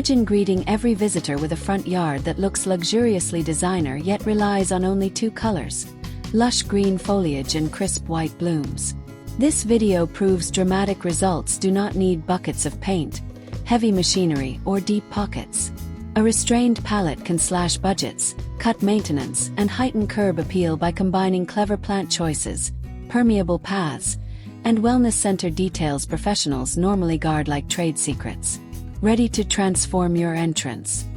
Imagine greeting every visitor with a front yard that looks luxuriously designer yet relies on only two colors: lush green foliage and crisp white blooms. This video proves dramatic results do not need buckets of paint, heavy machinery, or deep pockets. A restrained palette can slash budgets, cut maintenance, and heighten curb appeal by combining clever plant choices, permeable paths, and wellness-centered details professionals normally guard like trade secrets. Ready to transform your entrance.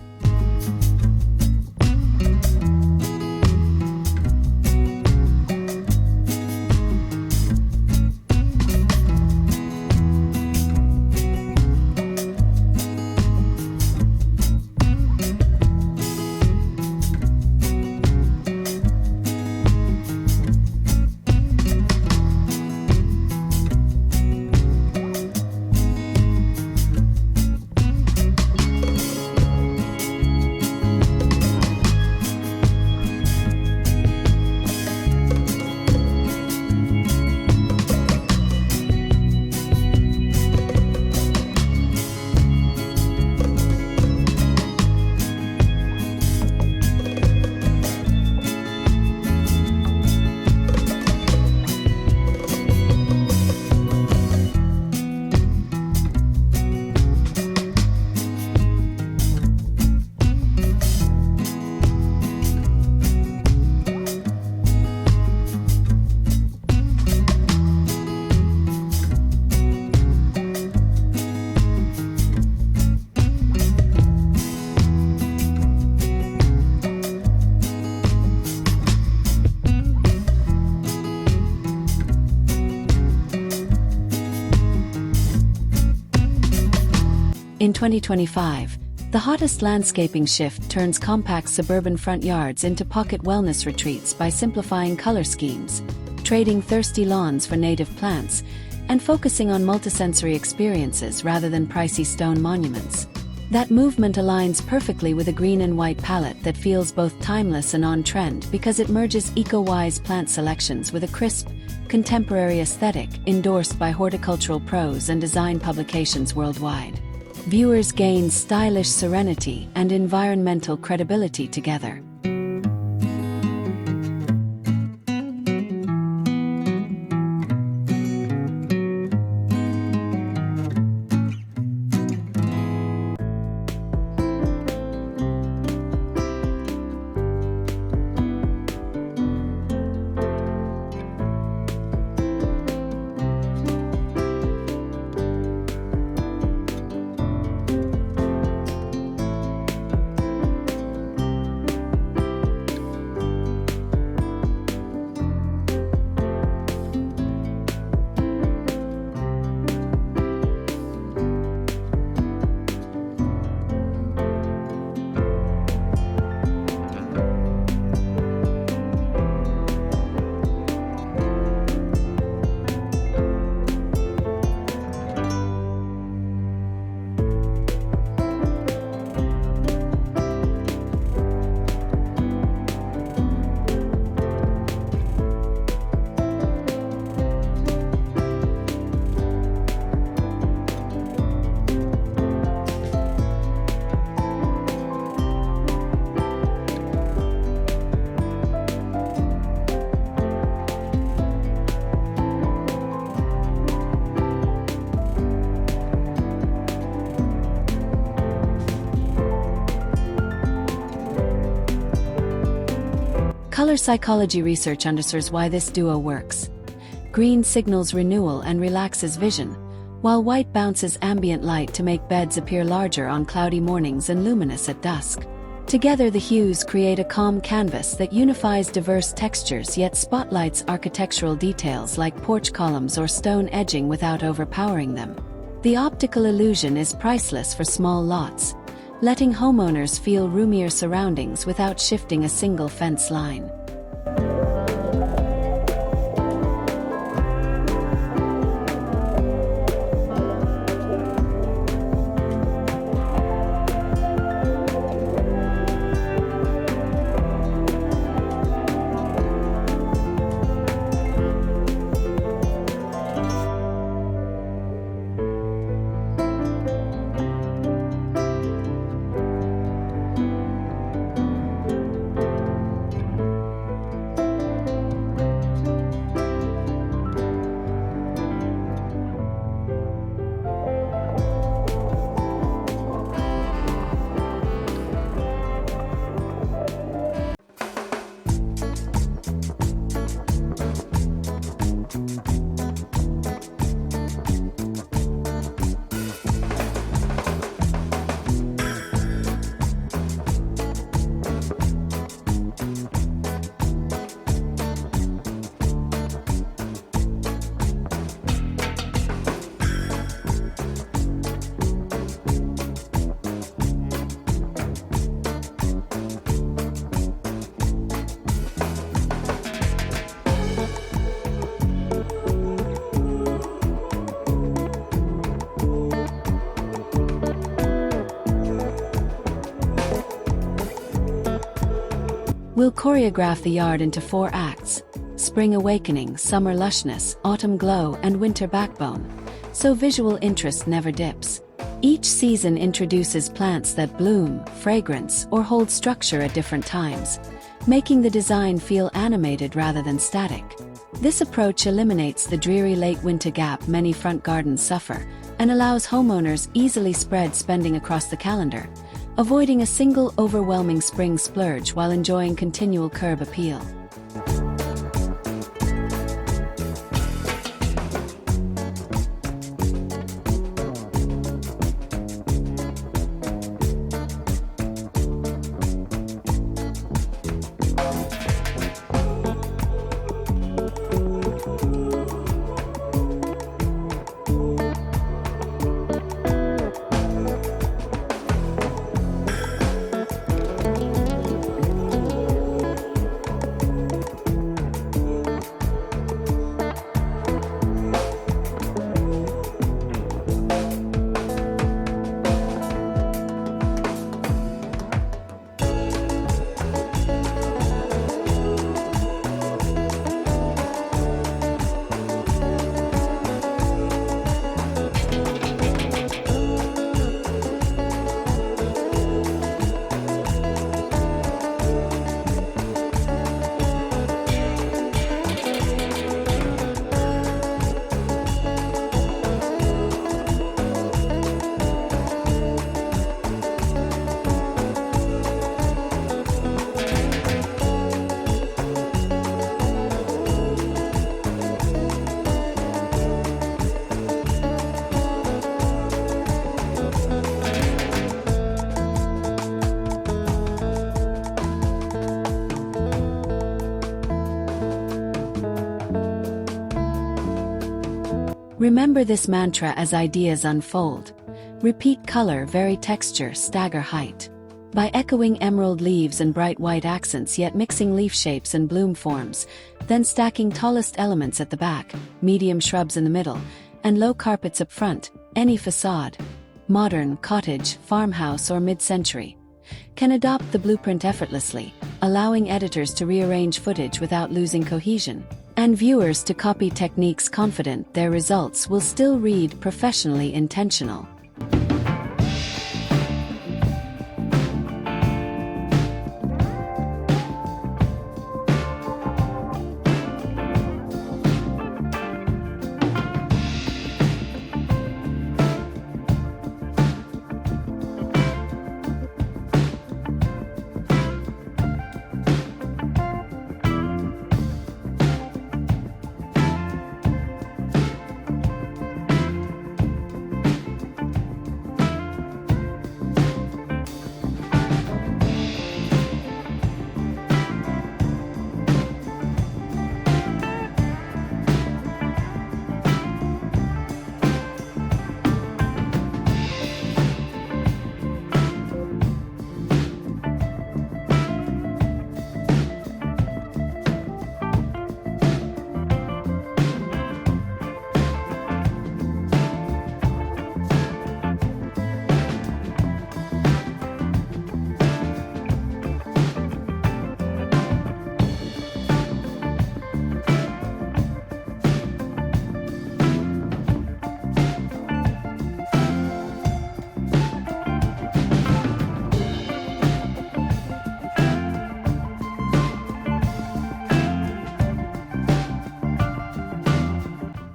In 2025, the hottest landscaping shift turns compact suburban front yards into pocket wellness retreats by simplifying color schemes, trading thirsty lawns for native plants, and focusing on multisensory experiences rather than pricey stone monuments. That movement aligns perfectly with a green and white palette that feels both timeless and on-trend because it merges eco-wise plant selections with a crisp, contemporary aesthetic endorsed by horticultural pros and design publications worldwide. Viewers gain stylish serenity and environmental credibility together. Color psychology research underscores why this duo works. Green signals renewal and relaxes vision, while white bounces ambient light to make beds appear larger on cloudy mornings and luminous at dusk. Together, the hues create a calm canvas that unifies diverse textures yet spotlights architectural details like porch columns or stone edging without overpowering them. The optical illusion is priceless for small lots, letting homeowners feel roomier surroundings without shifting a single fence line. We'll choreograph the yard into 4 acts: spring awakening, summer lushness, autumn glow, and winter backbone, so visual interest never dips. Each season introduces plants that bloom, fragrance, or hold structure at different times, making the design feel animated rather than static. This approach eliminates the dreary late-winter gap many front gardens suffer, and allows homeowners easily spread spending across the calendar, avoiding a single overwhelming spring splurge while enjoying continual curb appeal. Remember this mantra as ideas unfold. Repeat color, vary texture, stagger height. By echoing emerald leaves and bright white accents yet mixing leaf shapes and bloom forms, then stacking tallest elements at the back, medium shrubs in the middle, and low carpets up front, any facade, modern, cottage, farmhouse, or mid-century, can adopt the blueprint effortlessly, allowing editors to rearrange footage without losing cohesion, and viewers to copy techniques confident their results will still read professionally intentional.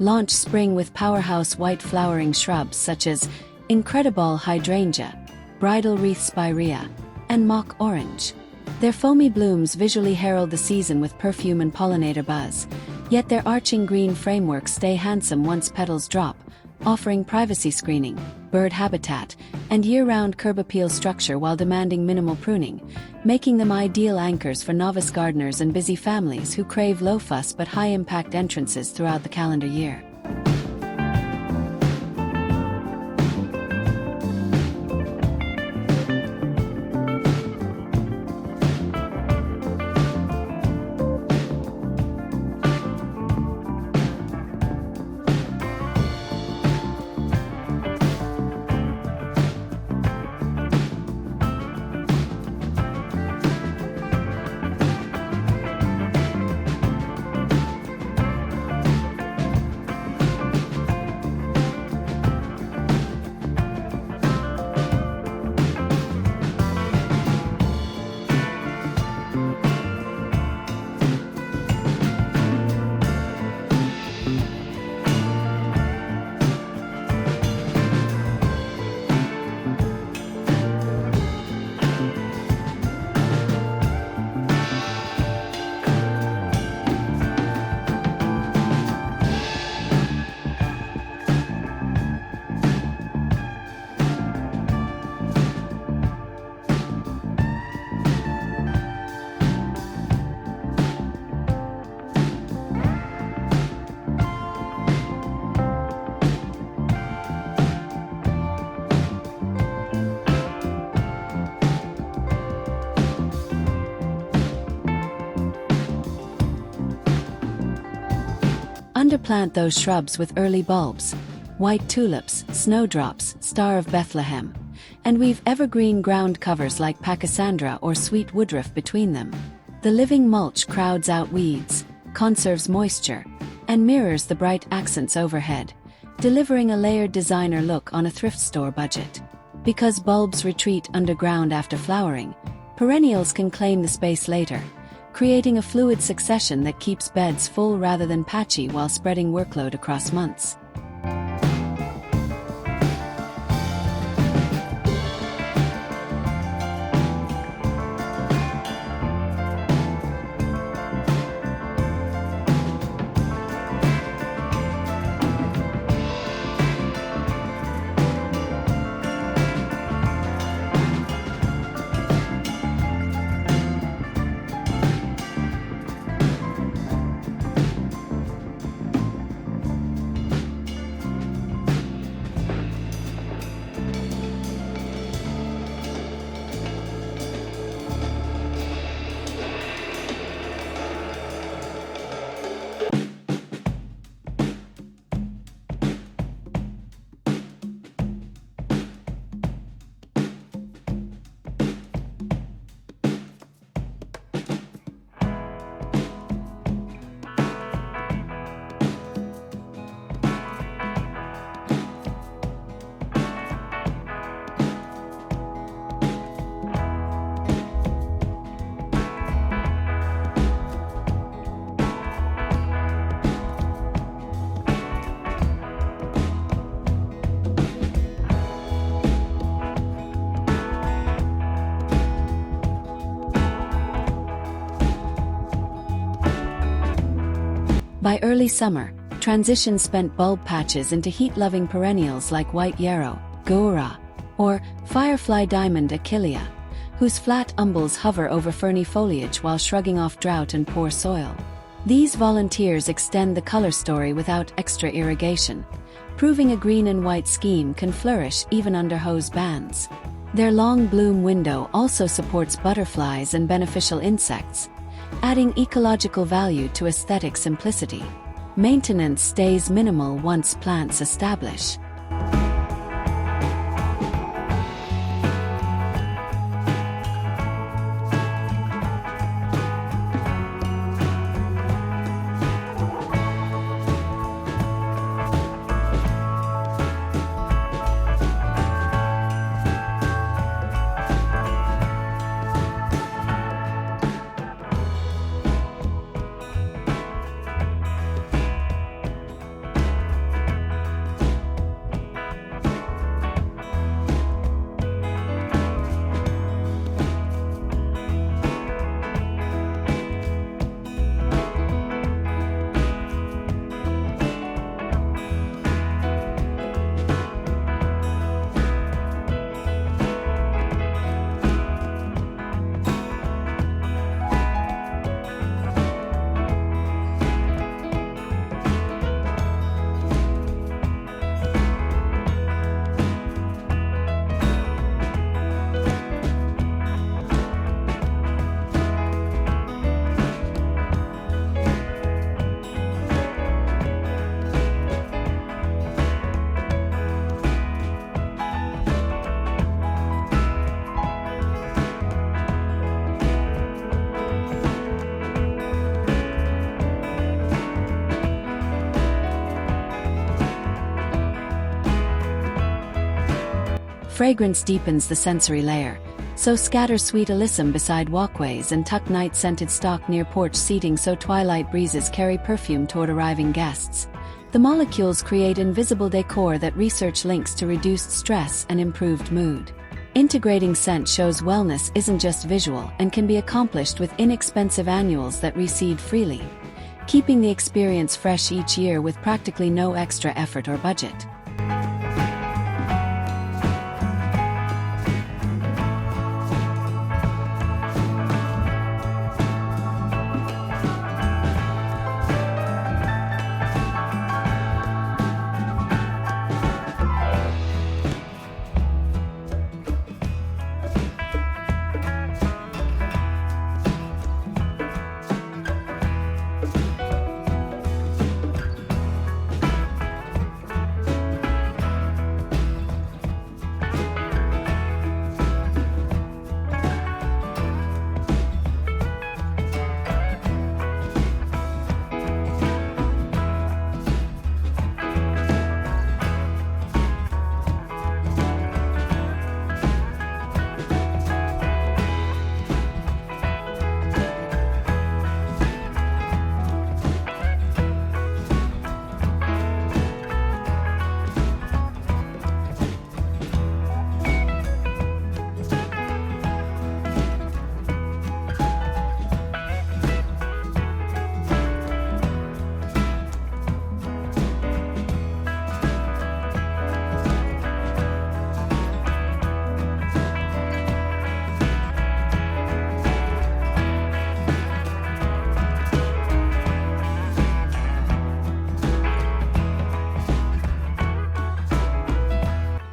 Launch spring with powerhouse white flowering shrubs such as incredible hydrangea, bridal wreath spirea, and mock orange. Their foamy blooms visually herald the season with perfume and pollinator buzz, yet their arching green frameworks stay handsome once petals drop, offering privacy screening, bird habitat, and year-round curb appeal structure while demanding minimal pruning, making them ideal anchors for novice gardeners and busy families who crave low-fuss but high-impact entrances throughout the calendar year. Underplant those shrubs with early bulbs, white tulips, snowdrops, Star of Bethlehem, and weave evergreen ground covers like pachysandra or sweet woodruff between them. The living mulch crowds out weeds, conserves moisture, and mirrors the bright accents overhead, delivering a layered designer look on a thrift store budget. Because bulbs retreat underground after flowering, perennials can claim the space later, creating a fluid succession that keeps beds full rather than patchy while spreading workload across months. By early summer, transition spent bulb patches into heat-loving perennials like white yarrow, goura, or firefly diamond achillea, whose flat umbels hover over ferny foliage while shrugging off drought and poor soil. These volunteers extend the color story without extra irrigation, proving a green and white scheme can flourish even under hose bans. Their long bloom window also supports butterflies and beneficial insects, adding ecological value to aesthetic simplicity. Maintenance stays minimal once plants establish. Fragrance deepens the sensory layer, so scatter sweet alyssum beside walkways and tuck night-scented stock near porch seating so twilight breezes carry perfume toward arriving guests. The molecules create invisible decor that research links to reduced stress and improved mood. Integrating scent shows wellness isn't just visual and can be accomplished with inexpensive annuals that reseed freely, keeping the experience fresh each year with practically no extra effort or budget.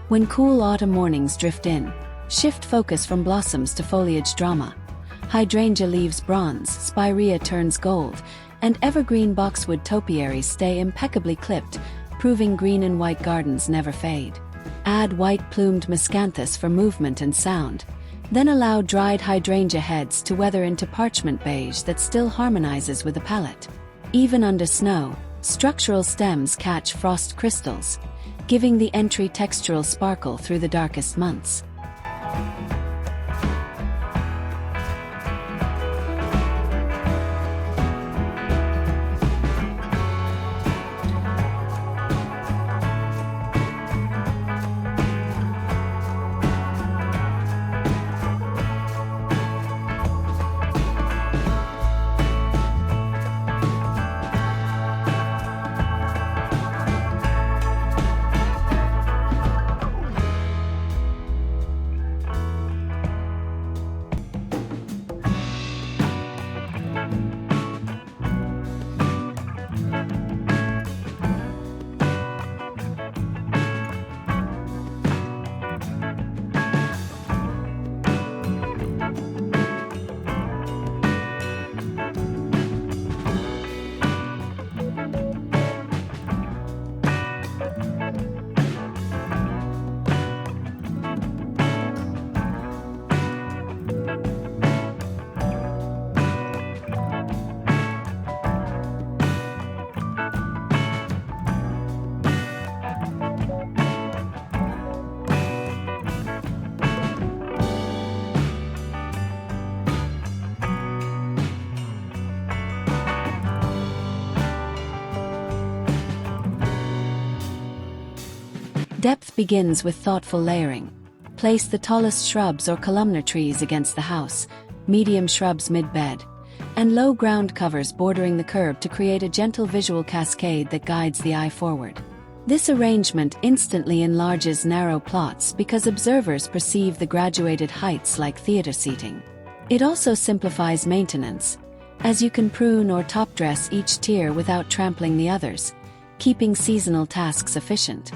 When cool autumn mornings drift in, shift focus from blossoms to foliage drama. Hydrangea leaves bronze, spirea turns gold, and evergreen boxwood topiaries stay impeccably clipped, proving green and white gardens never fade. Add white-plumed miscanthus for movement and sound, then allow dried hydrangea heads to weather into parchment beige that still harmonizes with the palette. Even under snow, structural stems catch frost crystals, giving the entry textural sparkle through the darkest months. Depth begins with thoughtful layering. Place the tallest shrubs or columnar trees against the house, medium shrubs mid-bed, and low ground covers bordering the curb to create a gentle visual cascade that guides the eye forward. This arrangement instantly enlarges narrow plots because observers perceive the graduated heights like theater seating. It also simplifies maintenance, as you can prune or top-dress each tier without trampling the others, keeping seasonal tasks efficient.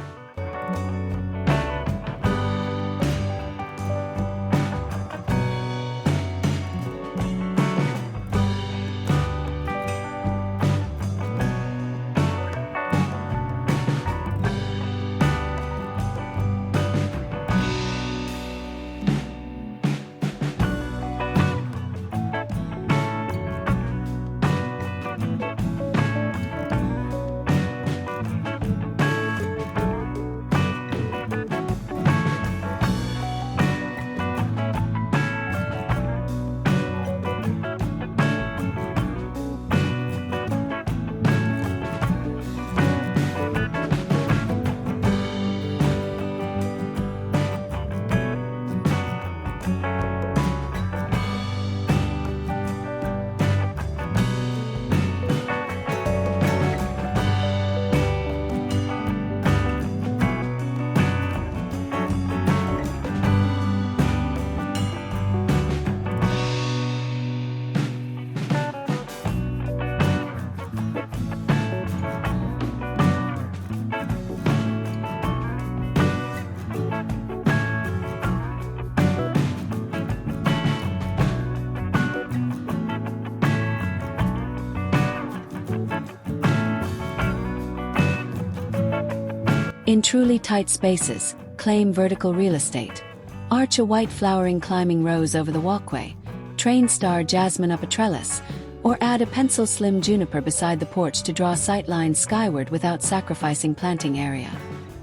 In truly tight spaces, claim vertical real estate. Arch a white flowering climbing rose over the walkway, train star jasmine up a trellis, or add a pencil-slim juniper beside the porch to draw sightlines skyward without sacrificing planting area.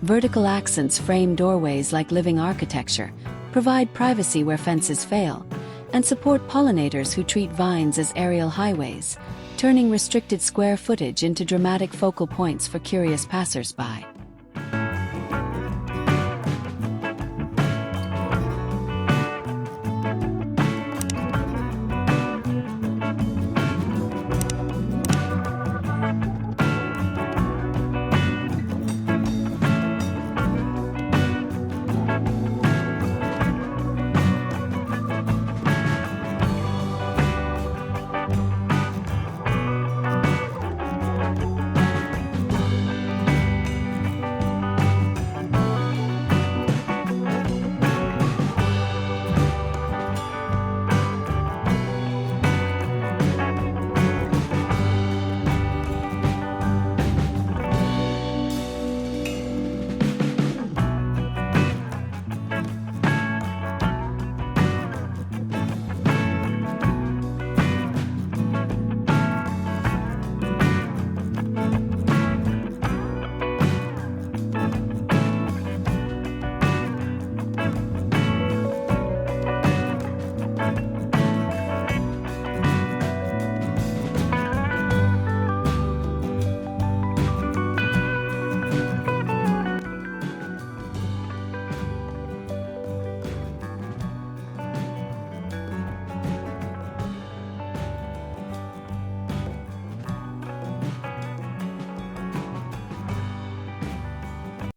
Vertical accents frame doorways like living architecture, provide privacy where fences fail, and support pollinators who treat vines as aerial highways, turning restricted square footage into dramatic focal points for curious passers-by.